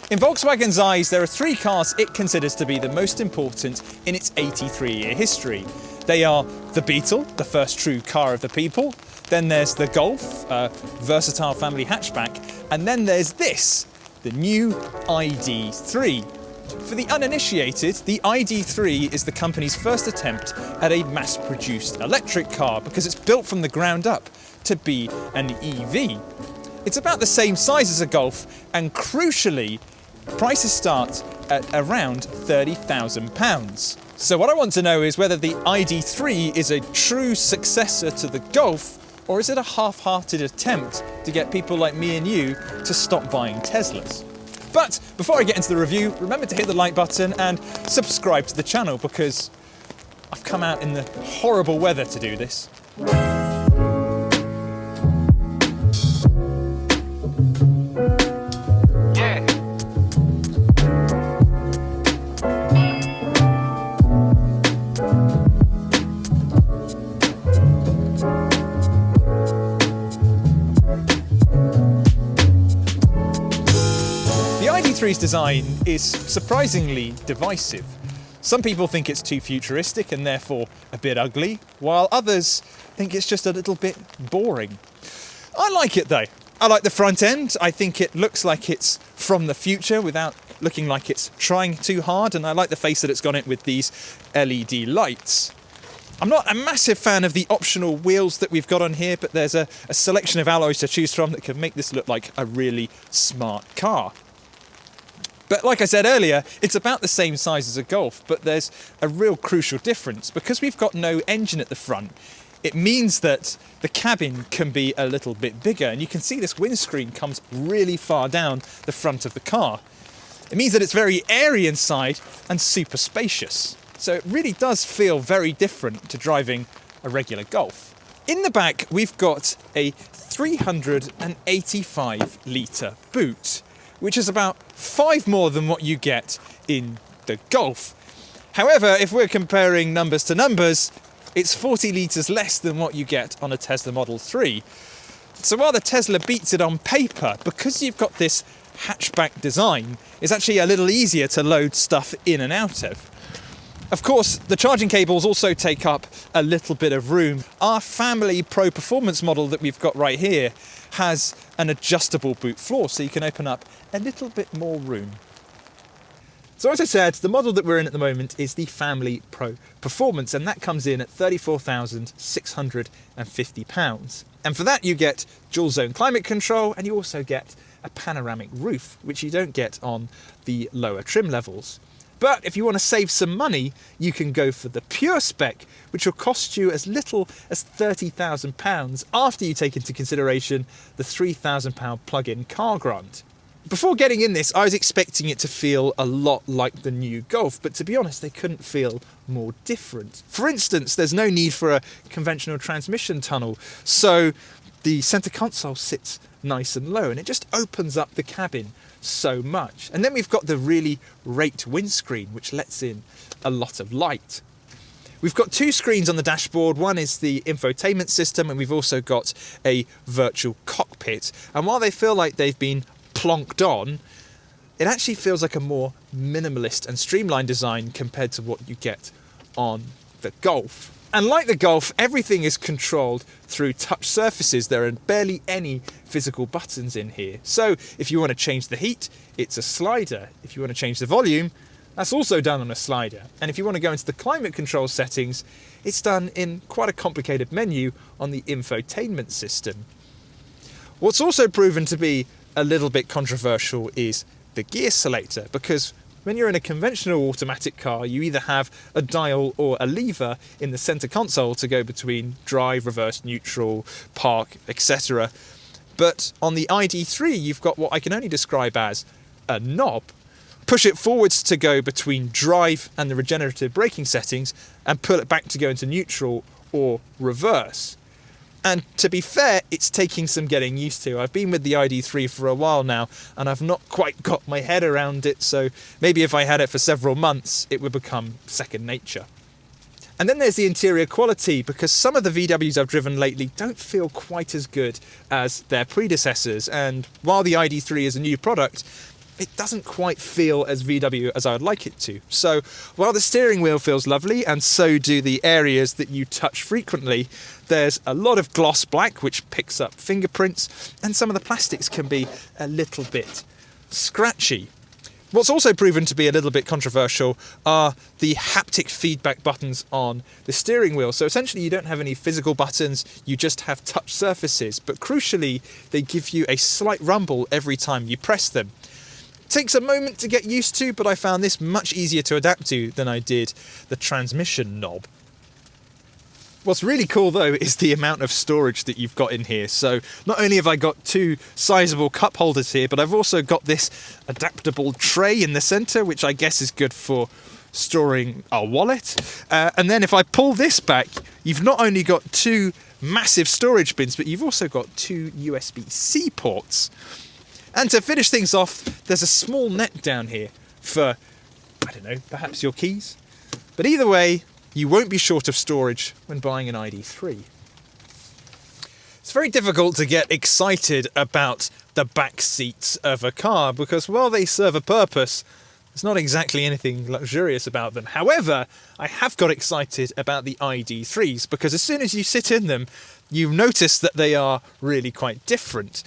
In Volkswagen's eyes, there are three cars it considers to be the most important in its 83-year history. They are the Beetle, the first true car of the people. Then there's the Golf, a versatile family hatchback. And then there's this, the new ID.3. For the uninitiated, the ID.3 is the company's first attempt at a mass-produced electric car because it's built from the ground up to be an EV. It's about the same size as a Golf, and crucially, prices start at around £30,000. So what I want to know is whether the ID.3 is a true successor to the Golf, or is it a half-hearted attempt to get people like me and you to stop buying Teslas? But before I get into the review, remember to hit the like button and subscribe to the channel because I've come out in the horrible weather to do this. The ID.3's design is surprisingly divisive. Some people think it's too futuristic and therefore a bit ugly, while others think it's just a little bit boring. I like it though. I like the front end. I think it looks like it's from the future without looking like it's trying too hard, and I like the face that it's got it with these LED lights. I'm not a massive fan of the optional wheels that we've got on here, but there's a selection of alloys to choose from that can make this look like a really smart car. But like I said earlier, it's about the same size as a Golf, but there's a real crucial difference. Because we've got no engine at the front, it means that the cabin can be a little bit bigger, and you can see this windscreen comes really far down the front of the car. It means that it's very airy inside and super spacious. So it really does feel very different to driving a regular Golf. In the back, we've got a 385 litre boot, which is about 5 more than what you get in the Golf. However, if we're comparing numbers to numbers, it's 40 litres less than what you get on a Tesla Model 3. So while the Tesla beats it on paper, because you've got this hatchback design, it's actually a little easier to load stuff in and out of. Of course, the charging cables also take up a little bit of room. Our Family Pro Performance model that we've got right here has an adjustable boot floor, so you can open up a little bit more room. So as I said, the model that we're in at the moment is the Family Pro Performance, and that comes in at £34,650. And for that you get dual zone climate control, and you also get a panoramic roof, which you don't get on the lower trim levels. But if you want to save some money, you can go for the pure spec, which will cost you as little as £30,000 after you take into consideration the £3,000 plug-in car grant. Before getting in this, I was expecting it to feel a lot like the new Golf, but to be honest, they couldn't feel more different. For instance, there's no need for a conventional transmission tunnel, so the centre console sits nice and low, and it just opens up the cabin so much. And then we've got the really raked windscreen, which lets in a lot of light. We've got 2 screens on the dashboard. One is the infotainment system, and we've also got a virtual cockpit. And while they feel like they've been plonked on, it actually feels like a more minimalist and streamlined design compared to what you get on the Golf. And like the Golf, everything is controlled through touch surfaces. There are barely any physical buttons in here. So if you want to change the heat, it's a slider. If you want to change the volume, that's also done on a slider. And if you want to go into the climate control settings, it's done in quite a complicated menu on the infotainment system. What's also proven to be a little bit controversial is the gear selector, because when you're in a conventional automatic car, you either have a dial or a lever in the centre console to go between drive, reverse, neutral, park, etc. But on the ID.3, you've got what I can only describe as a knob. Push it forwards to go between drive and the regenerative braking settings, and pull it back to go into neutral or reverse. And to be fair, it's taking some getting used to. I've been with the ID.3 for a while now, and I've not quite got my head around it, so maybe if I had it for several months, it would become second nature. And then there's the interior quality, because some of the VWs I've driven lately don't feel quite as good as their predecessors, and while the ID.3 is a new product, it doesn't quite feel as VW as I would like it to. So while the steering wheel feels lovely, and so do the areas that you touch frequently, there's a lot of gloss black which picks up fingerprints, and some of the plastics can be a little bit scratchy. What's also proven to be a little bit controversial are the haptic feedback buttons on the steering wheel. So essentially you don't have any physical buttons, you just have touch surfaces, but crucially they give you a slight rumble every time you press them. It takes a moment to get used to, but I found this much easier to adapt to than I did the transmission knob. What's really cool though is the amount of storage that you've got in here. So not only have I got two sizable cup holders here, but I've also got this adaptable tray in the center, which I guess is good for storing a wallet. And then if I pull this back, you've not only got two massive storage bins, but you've also got two USB-C ports. And to finish things off, there's a small net down here for, I don't know, perhaps your keys. But either way, you won't be short of storage when buying an ID.3. It's very difficult to get excited about the back seats of a car because while they serve a purpose, there's not exactly anything luxurious about them. However, I have got excited about the ID.3s because as soon as you sit in them, you notice that they are really quite different.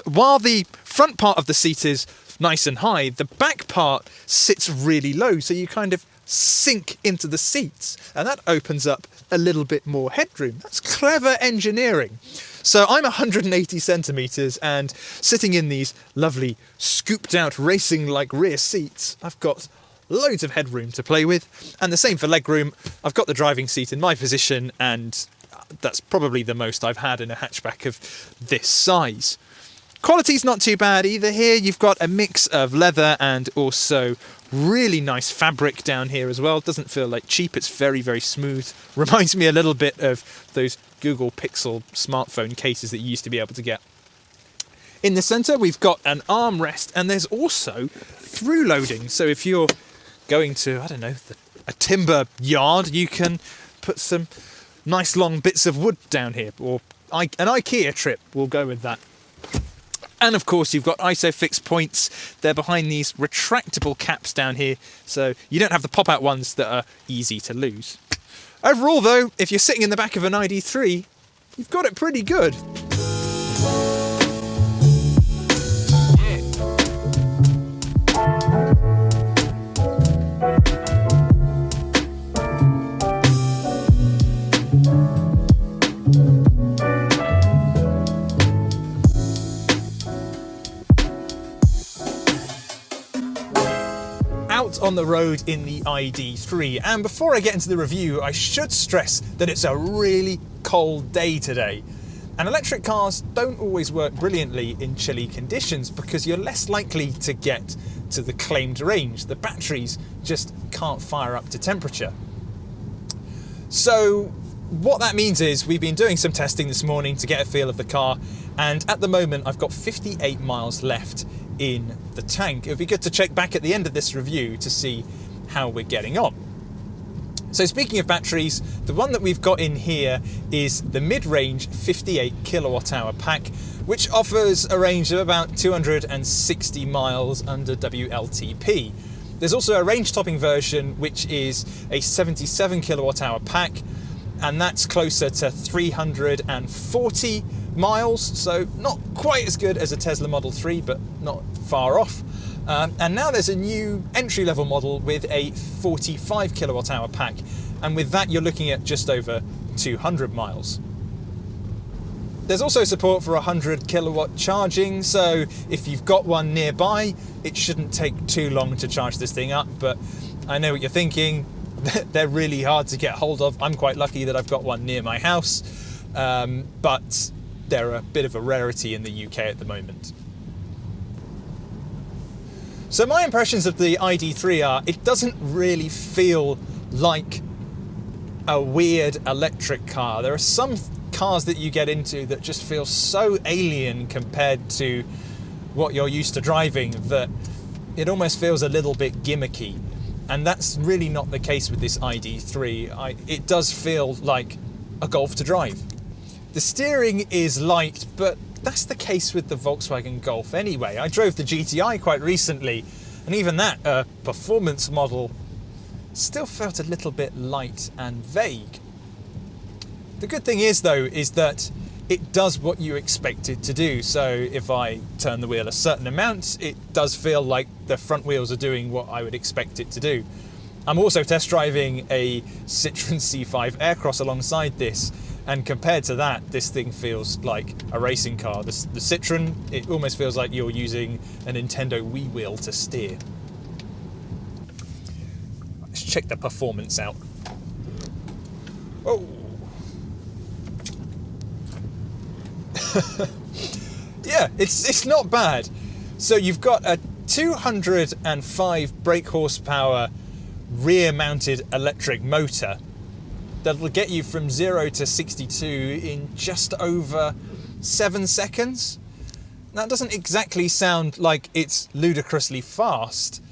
While the front part of the seat is nice and high, the back part sits really low, so you kind of sink into the seats, and that opens up a little bit more headroom. That's clever engineering. So I'm 180 centimeters, and sitting in these lovely scooped out racing like rear seats, I've got loads of headroom to play with, and the same for legroom. I've got the driving seat in my position, and that's probably the most I've had in a hatchback of this size. Quality's not too bad either here. You've got a mix of leather and also really nice fabric down here as well. It doesn't feel like cheap, it's very, very smooth. Reminds me a little bit of those Google Pixel smartphone cases that you used to be able to get. In the centre we've got an armrest, and there's also through loading. So if you're going to, I don't know, a timber yard, you can put some nice long bits of wood down here, or an IKEA trip will go with that. And of course you've got ISOFIX points. They're behind these retractable caps down here, so you don't have the pop-out ones that are easy to lose. Overall though, if you're sitting in the back of an ID.3, you've got it pretty good. On the road in the ID.3, and before I get into the review, I should stress that it's a really cold day today, and electric cars don't always work brilliantly in chilly conditions because you're less likely to get to the claimed range. The batteries just can't fire up to temperature. So what that means is we've been doing some testing this morning to get a feel of the car, and at the moment I've got 58 miles left in the tank. It would be good to check back at the end of this review to see how we're getting on. So speaking of batteries, the one that we've got in here is the mid-range 58 kilowatt hour pack, which offers a range of about 260 miles under WLTP. There's also a range topping version which is a 77 kilowatt hour pack, and that's closer to 340 miles, so not quite as good as a Tesla Model 3, but not far off. And now there's a new entry-level model with a 45 kilowatt hour pack, and with that you're looking at just over 200 miles. There's also support for 100 kilowatt charging, so if you've got one nearby, it shouldn't take too long to charge this thing up, but I know what you're thinking. They're really hard to get hold of. I'm quite lucky that I've got one near my house, but they're a bit of a rarity in the UK at the moment. So my impressions of the ID.3 are, it doesn't really feel like a weird electric car. There are some cars that you get into that just feel so alien compared to what you're used to driving that it almost feels a little bit gimmicky. And that's really not the case with this ID.3. It does feel like a Golf to drive. The steering is light, but that's the case with the Volkswagen Golf anyway. I drove the GTI quite recently, and even that performance model still felt a little bit light and vague. The good thing is, though, is that it does what you expect it to do. So if I turn the wheel a certain amount, it does feel like the front wheels are doing what I would expect it to do. I'm also test driving a Citroen C5 Aircross alongside this, and compared to that, this thing feels like a racing car. The Citroen, it almost feels like you're using a Nintendo Wii wheel to steer. Let's check the performance out. Oh! Yeah, it's not bad. So you've got a 205 brake horsepower rear-mounted electric motor that'll get you from 0 to 62 in just over 7 seconds. That doesn't exactly sound like it's ludicrously fast,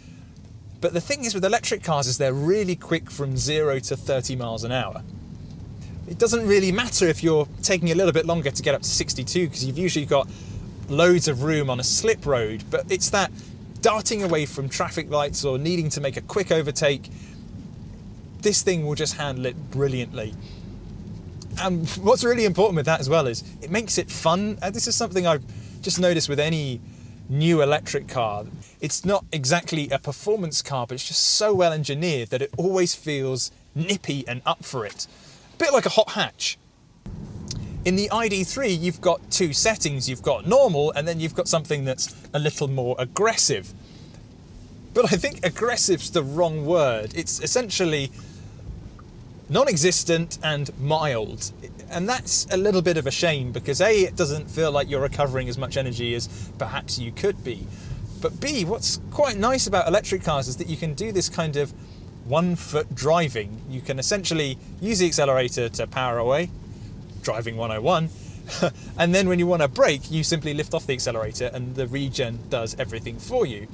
but the thing is with electric cars is they're really quick from 0 to 30 miles an hour. It doesn't really matter if you're taking a little bit longer to get up to 62 because you've usually got loads of room on a slip road, but it's that darting away from traffic lights or needing to make a quick overtake. This thing will just handle it brilliantly. And what's really important with that as well is it makes it fun. And this is something I've just noticed with any new electric car. It's not exactly a performance car, but it's just so well engineered that it always feels nippy and up for it. A bit like a hot hatch. In the ID.3, you've got two settings. You've got normal, and then you've got something that's a little more aggressive. But I think aggressive's the wrong word. It's essentially non-existent and mild. And that's a little bit of a shame because A, it doesn't feel like you're recovering as much energy as perhaps you could be. But B, what's quite nice about electric cars is that you can do this kind of one-foot driving. You can essentially use the accelerator to power away, driving 101, and then when you want to brake, you simply lift off the accelerator and the regen does everything for you.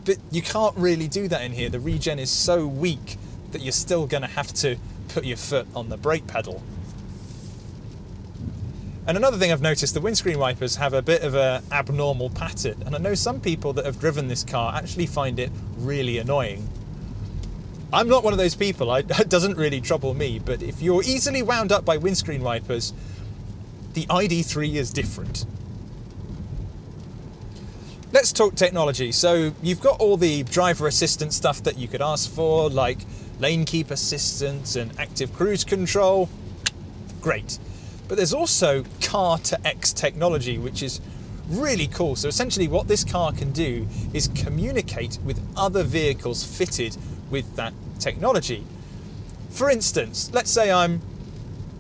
But you can't really do that in here. The regen is so weak that you're still going to have to put your foot on the brake pedal. And another thing I've noticed, the windscreen wipers have a bit of an abnormal pattern, and I know some people that have driven this car actually find it really annoying. I'm not one of those people, it doesn't really trouble me, but if you're easily wound up by windscreen wipers, the ID.3 is different. Let's talk technology. So you've got all the driver assistance stuff that you could ask for, like lane keep assistance and active cruise control. Great. But there's also car-to-X technology, which is really cool. So essentially what this car can do is communicate with other vehicles fitted with that technology. For instance, let's say I'm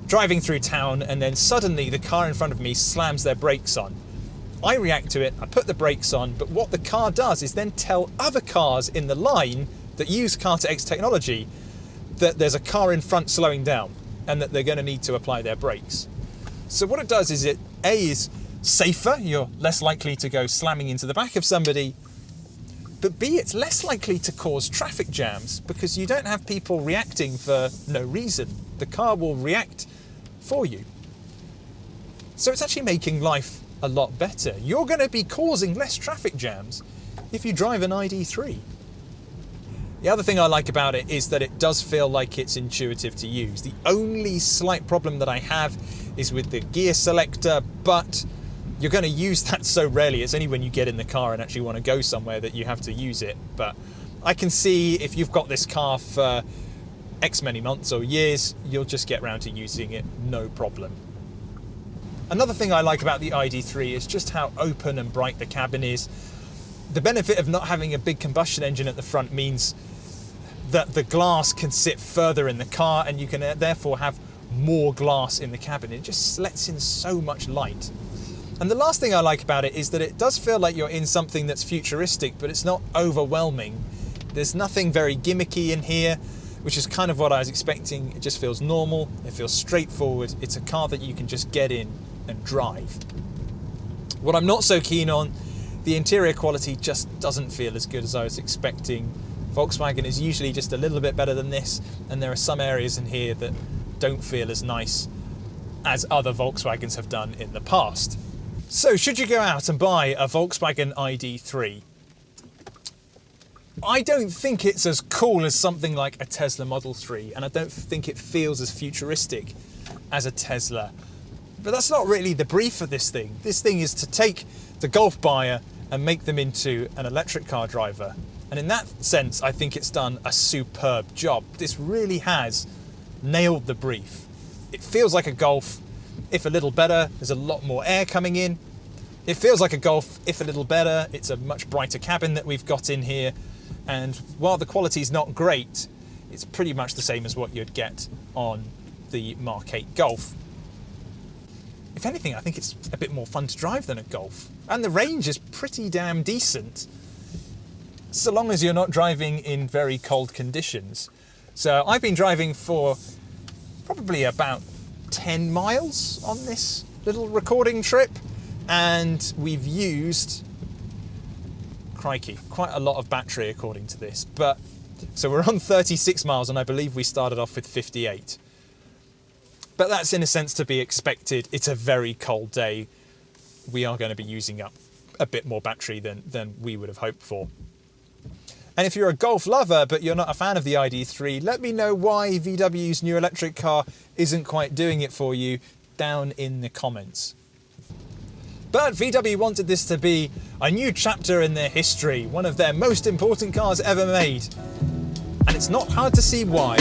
driving through town and then suddenly the car in front of me slams their brakes on. I react to it, I put the brakes on, but what the car does is then tell other cars in the line that use car-to-X technology that there's a car in front slowing down and that they're going to need to apply their brakes. So what it does is it is safer, you're less likely to go slamming into the back of somebody, but B, it's less likely to cause traffic jams because you don't have people reacting for no reason. The car will react for you. So it's actually making life a lot better. You're going to be causing less traffic jams if you drive an ID.3. The other thing I like about it is that it does feel like it's intuitive to use. The only slight problem that I have is with the gear selector, but you're going to use that so rarely. It's only when you get in the car and actually want to go somewhere that you have to use it. But I can see if you've got this car for X many months or years, you'll just get around to using it, no problem. Another thing I like about the ID.3 is just how open and bright the cabin is. The benefit of not having a big combustion engine at the front means that the glass can sit further in the car and you can therefore have more glass in the cabin. It just lets in so much light. And the last thing I like about it is that it does feel like you're in something that's futuristic, but it's not overwhelming. There's nothing very gimmicky in here, which is kind of what I was expecting. It just feels normal, it feels straightforward. It's a car that you can just get in and drive. What I'm not so keen on, the interior quality just doesn't feel as good as I was expecting. Volkswagen is usually just a little bit better than this, and there are some areas in here that don't feel as nice as other Volkswagens have done in the past. So should you go out and buy a Volkswagen ID.3? I don't think it's as cool as something like a Tesla Model 3, and I don't think it feels as futuristic as a Tesla. But that's not really the brief for this thing. This thing is to take the Golf buyer and make them into an electric car driver. And in that sense, I think it's done a superb job. This really has nailed the brief. It feels like a Golf, if a little better. There's a lot more air coming in. It feels like a Golf, if a little better. It's a much brighter cabin that we've got in here. And while the quality is not great, it's pretty much the same as what you'd get on the Mark 8 Golf. If anything, I think it's a bit more fun to drive than a Golf. And the range is pretty damn decent, so long as you're not driving in very cold conditions. So I've been driving for probably about 10 miles on this little recording trip, and we've used, crikey, quite a lot of battery according to this. But so we're on 36 miles, and I believe we started off with 58. But that's in a sense to be expected. It's a very cold day. We are going to be using up a bit more battery than we would have hoped for. And if you're a Golf lover, but you're not a fan of the ID.3, let me know why VW's new electric car isn't quite doing it for you down in the comments. But VW wanted this to be a new chapter in their history, one of their most important cars ever made. And it's not hard to see why.